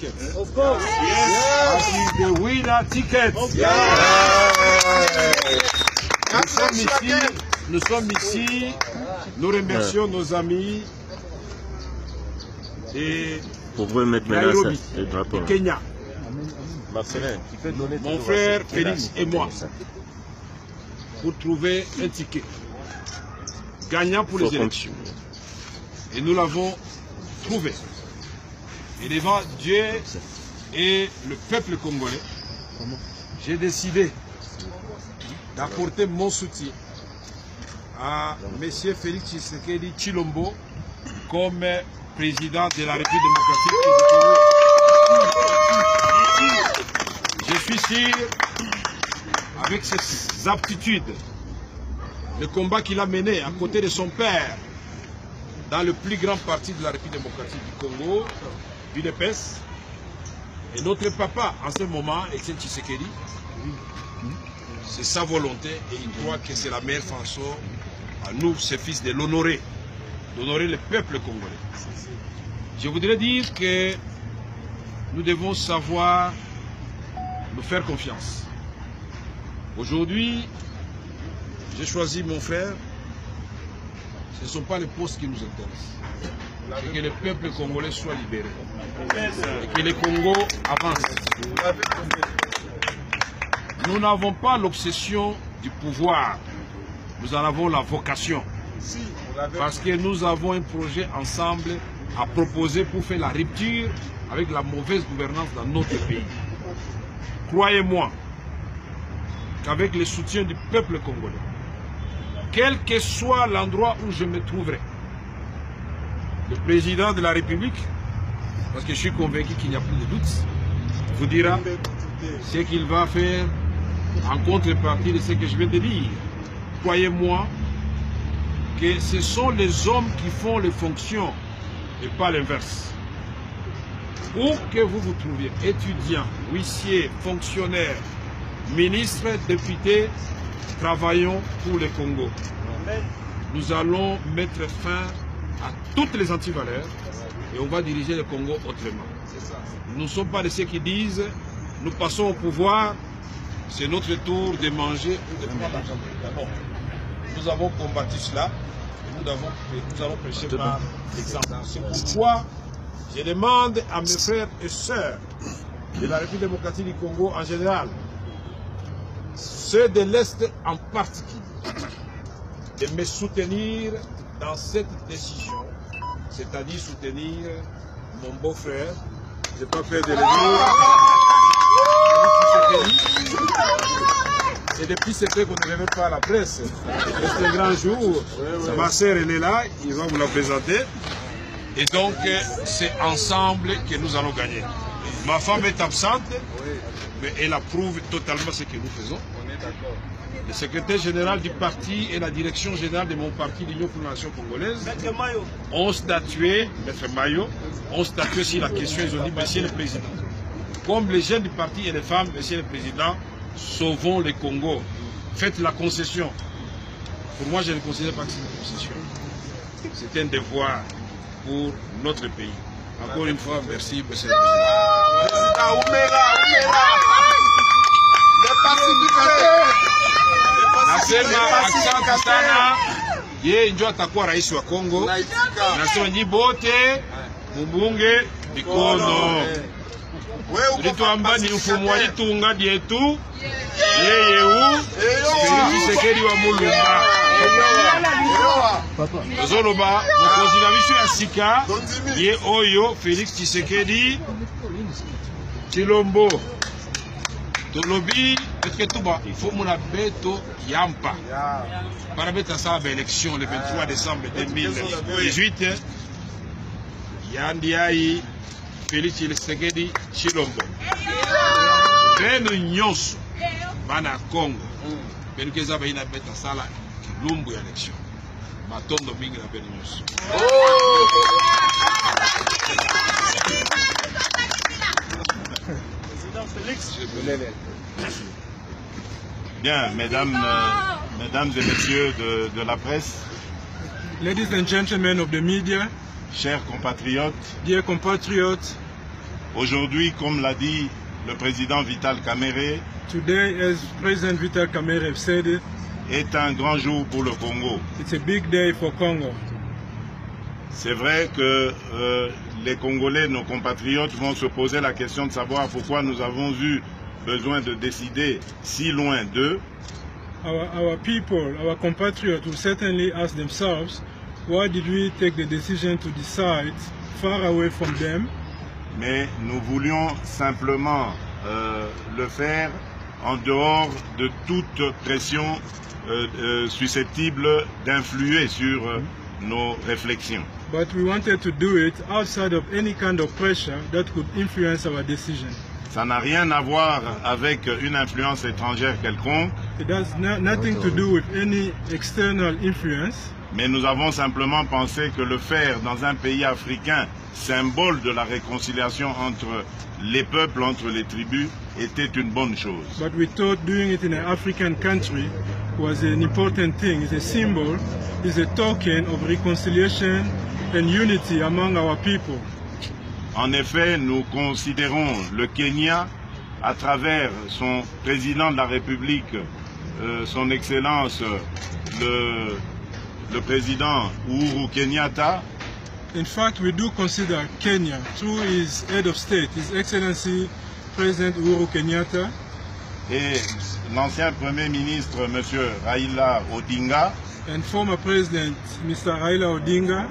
Of course. Yes. The winner ticket. Nous sommes ici. Nous remercions nos amis et Nairobi, du Kenya. Mon frère Félix et moi, pour trouver un ticket gagnant pour les élections. Et nous l'avons trouvé. Et devant Dieu et le peuple congolais, j'ai décidé d'apporter mon soutien à M. Félix Tshisekedi Tshilombo comme président de la République démocratique du Congo. Je suis sûr, avec ses aptitudes, le combat qu'il a mené à côté de son père dans le plus grand parti de la République démocratique du Congo, l'UDPS, et notre papa en ce moment, Etienne Tshisekedi, c'est sa volonté et il croit que c'est la meilleure façon à nous, ses fils, de l'honorer, d'honorer le peuple congolais. Je voudrais dire que nous devons savoir nous faire confiance. Aujourd'hui, j'ai choisi mon frère. Ce ne sont pas les postes qui nous intéressent. Et que le peuple congolais soit libéré. Et que le Congo avance. Nous n'avons pas l'obsession du pouvoir. Nous en avons la vocation. Parce que nous avons un projet ensemble à proposer pour faire la rupture avec la mauvaise gouvernance dans notre pays. Croyez-moi qu'avec le soutien du peuple congolais, quel que soit l'endroit où je me trouverai, le président de la République, parce que je suis convaincu qu'il n'y a plus de doute, vous dira ce qu'il va faire en contrepartie de ce que je vais te dire. Croyez-moi que ce sont les hommes qui font les fonctions et pas l'inverse. Où que vous vous trouviez, étudiants, huissiers, fonctionnaires, ministres, députés, travaillons pour le Congo. Nous allons mettre fin à toutes les antivaleurs et on va diriger le Congo autrement. Nous ne sommes pas de ceux qui disent nous passons au pouvoir, c'est notre tour de manger ou de prendre l'argent. D'abord, nous avons combattu cela et nous allons prêcher par l'exemple. C'est pourquoi je demande à mes frères et sœurs de la République démocratique du Congo en général, ceux de l'Est en particulier, de me soutenir dans cette décision, c'est-à-dire soutenir mon beau-frère, je n'ai pas peur de le dire, c'est depuis ce fait qu'on ne révèle pas à la presse. C'est un grand jour, ma sœur elle est là, il va vous la présenter, et donc c'est ensemble que nous allons gagner. Ma femme est absente, mais elle approuve totalement ce que nous faisons. Le secrétaire général du parti et la direction générale de mon parti, l'Union pour la Nation congolaise, ont statué, Maître Mayo, ont statué sur la question. Ils ont dit, Monsieur le Président, comme les jeunes du parti et les femmes, Monsieur le Président, sauvons le Congo. Faites la concession. Pour moi, je ne considère pas que c'est une concession. C'est un devoir pour notre pays. Encore une fois, merci, Monsieur le Président. Nasema asante sana, yeye ndio atakuwa rais wa Kongo. Nasema nyi bote mubunge mikono. Tulituamba ni mfumo walitunga dietu yeye u Félix Tshisekedi wa Mulumba. Zoloba mukozi na biso ya sika ye oyo Félix Tshisekedi Tshilombo. Tolobi que il faut mon beto yampa. Para beta sa élection le 23 décembre 2018. Yandiaï Félix Tshisekedi Tshilombo. Beno nyonso bana Congo. Beno keza ba ina beta sala kilumbu ya élection. Matondo mingi na beno nyonso. Bien, mesdames et messieurs de la presse, ladies and gentlemen of the media, chers compatriotes, dear compatriots, Aujourd'hui, comme l'a dit le président Vital Kamerhe, today, as President Vital Kamerhe said it, est un grand jour pour le Congo. it's a big day for Congo. C'est vrai que les Congolais, nos compatriotes, vont se poser la question de savoir pourquoi nous avons eu besoin de décider si loin d'eux. Our people, our compatriots will certainly ask themselves, why did we take the decision to decide far away from them? Mais nous voulions simplement le faire en dehors de toute pression susceptible d'influer sur nos réflexions. But we wanted to do it outside of any kind of pressure that could influence our decision. Ça n'a rien à voir avec une influence étrangère quelconque. It has nothing to do with any external influence. Mais nous avons simplement pensé que le faire dans un pays africain, symbole de la réconciliation entre les peuples, entre les tribus, était une bonne chose. But we thought doing it in an African country was an important thing. It's a symbol, it's a token of reconciliation and unity among our people. En effet, nous considérons le Kenya, à travers son président de la République, son Excellence, le président Uhuru Kenyatta. In fact, we do consider Kenya, through his head of state, His Excellency President Uhuru Kenyatta, Et l'ancien Premier ministre, M. Raila Odinga, and former President Mr. Raila Odinga.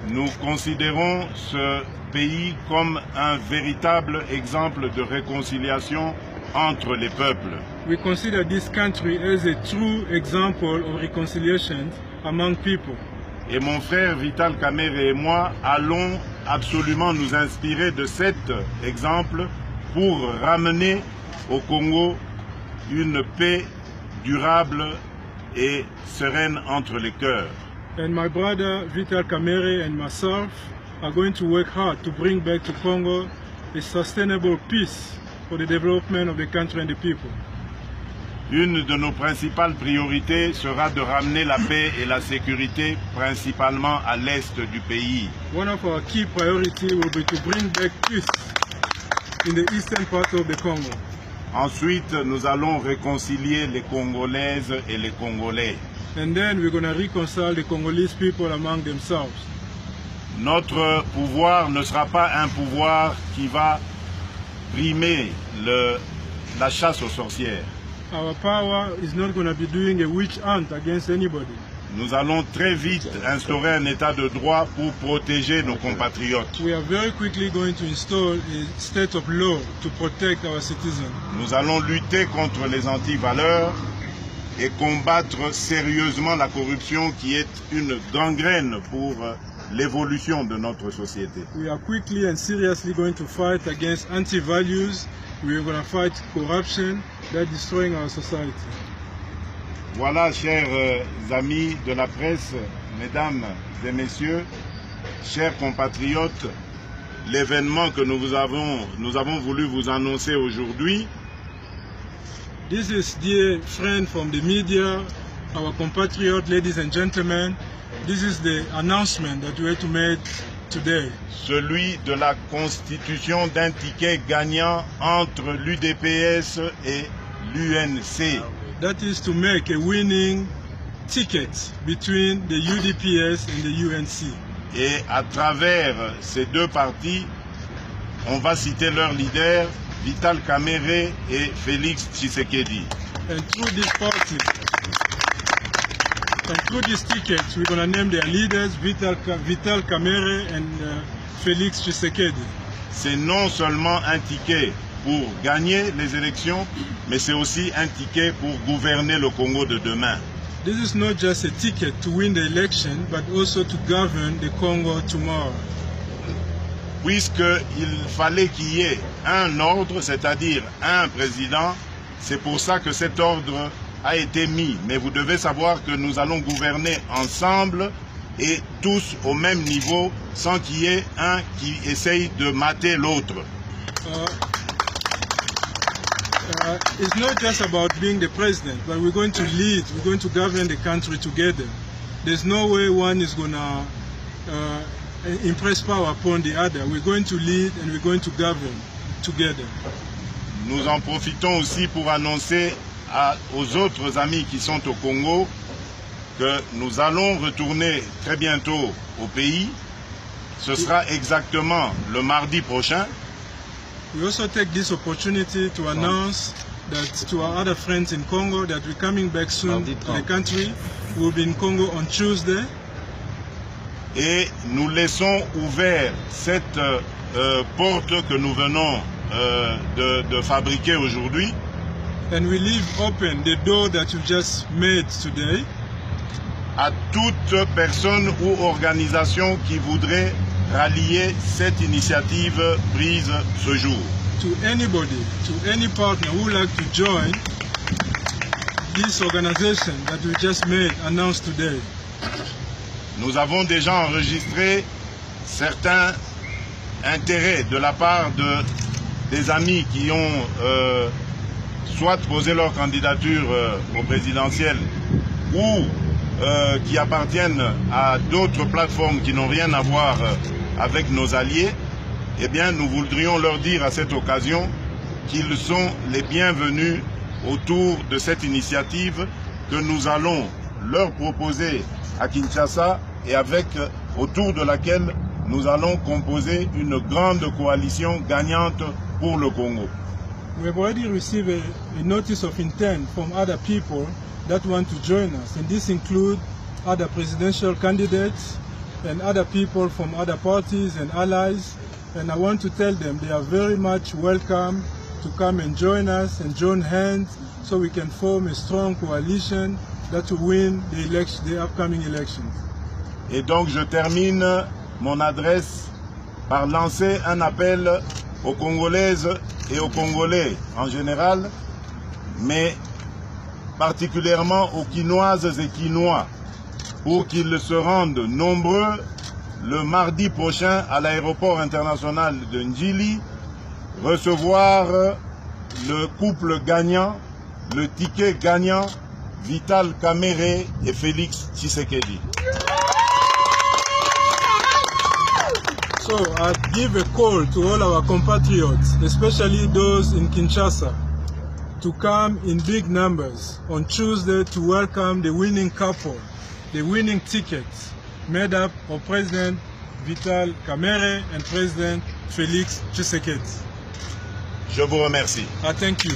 nous considérons ce pays comme un véritable exemple de réconciliation entre les peuples. We consider this country as a true example of reconciliation among people. Et mon frère Vital Kamerhe et moi allons absolument nous inspirer de cet exemple pour ramener au Congo une paix durable et sereine entre les cœurs. And my brother Vital Kamerhe and myself are going to work hard to bring back to Congo a sustainable peace for the development of the country and the people. Une de nos principales priorités sera de ramener la paix et la sécurité principalement à l'est du pays. One of our key priorities will be to bring back peace in the eastern part of the Congo. Ensuite, nous allons réconcilier les Congolaises et les Congolais. And then we're going to reconcile the Congolese people among themselves. Notre pouvoir ne sera pas un pouvoir qui va primer la chasse aux sorcières. Our power is not going to be doing a witch hunt against anybody. Nous allons très vite instaurer un état de droit pour protéger nos compatriotes. We are very quickly going to install a state of law to protect our citizens. Nous allons lutter contre les antivaleurs et combattre sérieusement la corruption qui est une gangrène pour l'évolution de notre société. We are quickly and seriously going to fight against anti-values. We are going to fight corruption that is destroying our society. Voilà, chers amis de la presse, mesdames et messieurs, chers compatriotes, l'événement que nous avons voulu vous annoncer aujourd'hui. This is, dear friend from the media, our compatriot, ladies and gentlemen, this is the announcement that we had to make today. Celui de la constitution d'un ticket gagnant entre l'UDPS et l'UNC. That is to make a winning ticket between the UDPS and the UNC. Et à travers ces deux partis, on va citer leurs leaders, Vital Kamerhe et Félix Tshisekedi. And through this party, and through this ticket, we're going to name their leaders, Vital Kamerhe and Félix Tshisekedi. C'est non seulement un ticket pour gagner les élections, mais c'est aussi un ticket pour gouverner le Congo de demain. This is not just a ticket to win the election, but also to govern the Congo tomorrow. Puisqu'il fallait qu'il y ait un ordre, c'est-à-dire un président, c'est pour ça que cet ordre a été mis. Mais vous devez savoir que nous allons gouverner ensemble et tous au même niveau, sans qu'il y ait un qui essaye de mater l'autre. It's not just about being the president, but we're going to lead, we're going to govern the country together. There's no way one is going to impress power upon the other. We're going to lead and we're going to govern together. Nous en profitons aussi pour annoncer aux autres amis qui sont au Congo que nous allons retourner très bientôt au pays. Ce sera exactement le mardi prochain. We also take this opportunity to announce that to our other friends in Congo that we're coming back soon to the country. We'll be in Congo on Tuesday. Et nous laissons ouvert cette porte que nous venons de fabriquer aujourd'hui. And we leave open the door that you just made today. À toute personne ou organisation qui voudrait rallier cette initiative prise ce jour. To anybody, to any partner who would like to join this organization that we just made, announced today. Nous avons déjà enregistré certains intérêts de la part des amis qui ont soit posé leur candidature au présidentiel ou qui appartiennent à d'autres plateformes qui n'ont rien à voir avec nos alliés. Eh bien, nous voudrions leur dire à cette occasion qu'ils sont les bienvenus autour de cette initiative que nous allons leur proposer à Kinshasa et autour de laquelle nous allons composer une grande coalition gagnante pour le Congo. We have already received a notice of intent from other people that want to join us, and this includes other presidential candidates and other people from other parties and allies. And I want to tell them they are very much welcome to come and join us and join hands so we can form a strong coalition that will win the upcoming elections. Et donc je termine mon adresse par lancer un appel aux Congolaises et aux Congolais en général, mais particulièrement aux Quinoises et Quinois, pour qu'ils se rendent nombreux le mardi prochain à l'aéroport international de Njili, recevoir le couple gagnant, le ticket gagnant, Vital Kamerhe et Félix Tshisekedi. So I give a call to all our compatriots, especially those in Kinshasa, to come in big numbers on Tuesday to welcome the winning couple, the winning tickets made up of President Vital Kamerhe and President Félix Tshisekedi. Je vous remercie. I thank you.